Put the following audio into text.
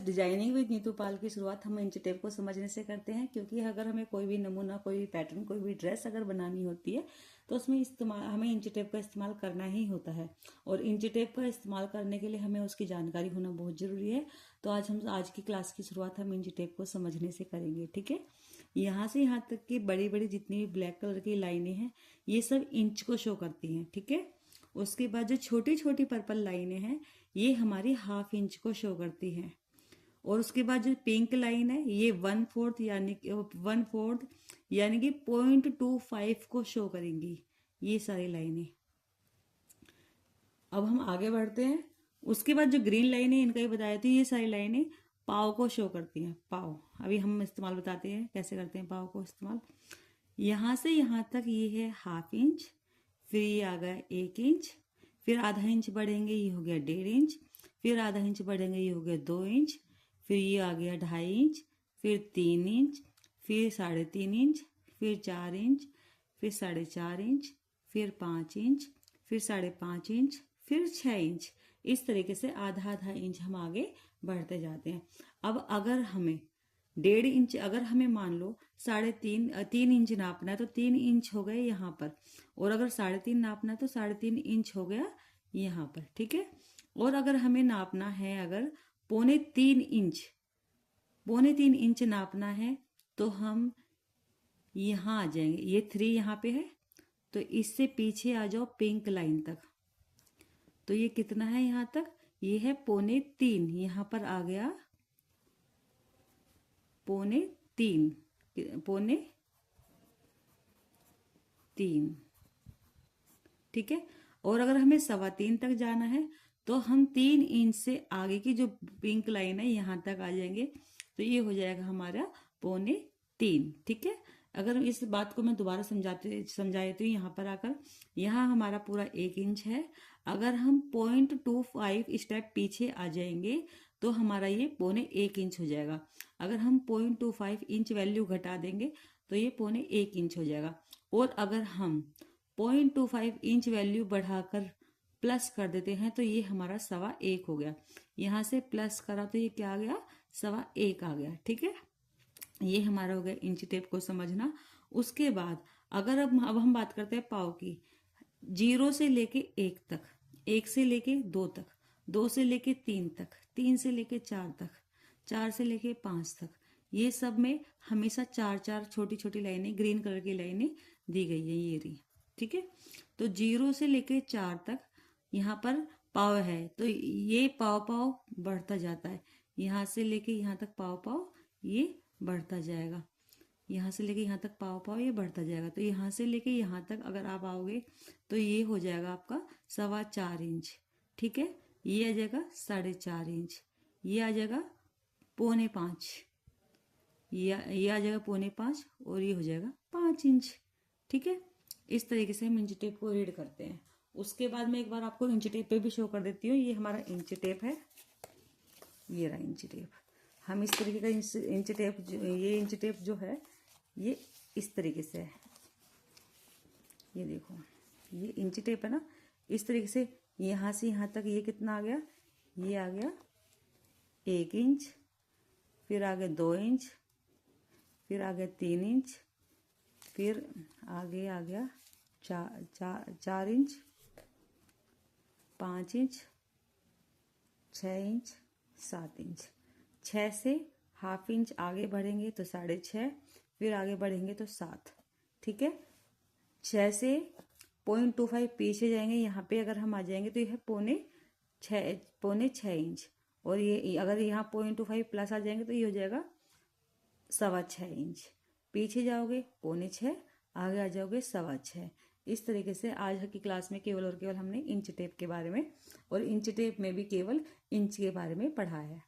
Designing with Neetu पाल की शुरुआत हम इंच टेप को समझने से करते हैं, क्योंकि अगर हमें कोई भी नमूना, कोई भी पैटर्न, कोई भी ड्रेस अगर बनानी होती है तो उसमें हमें इंच टेप का इस्तेमाल करना ही होता है। और इंच टेप का इस्तेमाल करने के लिए हमें उसकी जानकारी होना बहुत ज़रूरी है। तो आज की क्लास की शुरुआत हम इंच टेप को समझने से करेंगे। ठीक है, यहाँ से यहाँ तक की बड़ी बड़ी जितनी भी ब्लैक कलर की लाइनें हैं ये सब इंच को शो करती हैं। ठीक है, उसके बाद जो छोटी छोटी पर्पल लाइनें हैं ये हमारी हाफ इंच को शो करती हैं। और उसके बाद जो पिंक लाइन है ये 1/4 यानी कि 0.25 को शो करेंगी ये सारी लाइनें। अब हम आगे बढ़ते हैं। उसके बाद जो ग्रीन लाइन है इनका ही बताया था, ये सारी लाइनें पाव को शो करती हैं। पाव अभी हम इस्तेमाल बताते हैं कैसे करते हैं पाव को इस्तेमाल। यहाँ से यहाँ तक ये है हाफ इंच, फिर ये आ गया 1 इंच, फिर आधा इंच बढ़ेंगे ये हो गया 1.5 इंच, फिर आधा इंच बढ़ेंगे ये हो गया 2 इंच, फिर ये आ गया 2.5 इंच, फिर 3 इंच, फिर 3.5 इंच, फिर 4 इंच, फिर 4.5 इंच, फिर 5 इंच, फिर 5.5 इंच, फिर 6 इंच। इस तरीके से आधा आधा इंच हम आगे बढ़ते जाते हैं। अब अगर हमें 1.5 इंच, अगर हमें मान लो 3 इंच नापना है तो 3 इंच हो गए यहाँ पर, और अगर 3.5 नापना है तो 3.5 इंच हो गया यहाँ पर। ठीक है, और अगर हमें नापना है अगर 3.25 इंच नापना है तो हम यहाँ आ जाएंगे। ये 3 यहाँ पे है तो इससे पीछे आ जाओ पिंक लाइन तक। तो ये कितना है यहाँ तक, ये है 3.25, यहाँ पर आ गया 3.25। ठीक है, और अगर हमें 3.25 तक जाना है तो हम 3 इंच से आगे की जो पिंक लाइन है यहाँ तक आ जाएंगे। तो ये हो जाएगा हमारा 3.25। ठीक है, अगर इस बात को मैं दोबारा समझाई तो यहाँ पर आकर यहाँ हमारा पूरा 1 इंच है। अगर हम 0.25 स्टेप पीछे आ जाएंगे तो हमारा ये 0.25 इंच हो जाएगा। अगर हम 0.25 इंच वैल्यू घटा देंगे तो ये 0.25 इंच हो जाएगा। और अगर हम 0.25 इंच वैल्यू बढ़ाकर प्लस कर देते हैं तो ये हमारा 1.25 हो गया। यहाँ से प्लस करा तो ये क्या आ गया, 1.25 आ गया। ठीक है, ये हमारा हो गया इंच टेप को समझना। उसके बाद अगर अब हम बात करते हैं पाव की। 0 से लेके 1 तक, 1 से लेके 2 तक, 2 से लेके 3 तक, 3 से लेके 4 तक, 4 से लेके 5 तक, ये सब में हमेशा 4 छोटी छोटी लाइनें, ग्रीन कलर की लाइनें दी गई है ये रही। ठीक है, तो 0 से लेके 4 तक यहाँ पर पाव है तो ये पाव बढ़ता जाता है। यहाँ से लेके यहाँ तक पाव ये बढ़ता जाएगा। यहाँ से लेके यहाँ तक पाव ये बढ़ता जाएगा। तो यहाँ से लेके यहाँ तक अगर आप आओगे तो ये हो जाएगा आपका 4.25 इंच। ठीक है, ये आ जाएगा 4.5 इंच, ये आ जाएगा 4.25, ये आ जाएगा 4.25 और ये हो जाएगा 5 इंच। ठीक है, इस तरीके से हम इंच टेप को रीड करते हैं। उसके बाद मैं एक बार आपको इंच टेप पे भी शो कर देती हूँ। ये हमारा इंच टेप है, ये रहा इंच टेप। हम इस तरीके का इंच टेप, ये इंच टेप जो है ये इस तरीके से है। ये देखो ये इंच टेप है ना, इस तरीके से यहाँ से यहाँ तक ये कितना आ गया, ये आ गया 1 इंच, फिर आ गया 2 इंच, फिर आ गया 3 इंच, फिर आगे आ गया 4 इंच, 5 इंच, 6 इंच, 7 इंच। 6 से हाफ इंच आगे बढ़ेंगे तो 6.5, फिर आगे बढ़ेंगे तो 7। ठीक है, 6 से 0.25 पीछे जाएंगे, यहाँ पे अगर हम आ जाएंगे तो यह है 0.6 इंच, और ये अगर यहाँ 0.25 प्लस आ जाएंगे तो ये हो जाएगा 6.25 इंच। पीछे जाओगे 0.6, आगे आ जाओगे 6.25। इस तरीके से आज की क्लास में केवल और केवल हमने इंच टेप के बारे में और इंच टेप में भी केवल इंच के बारे में पढ़ा है।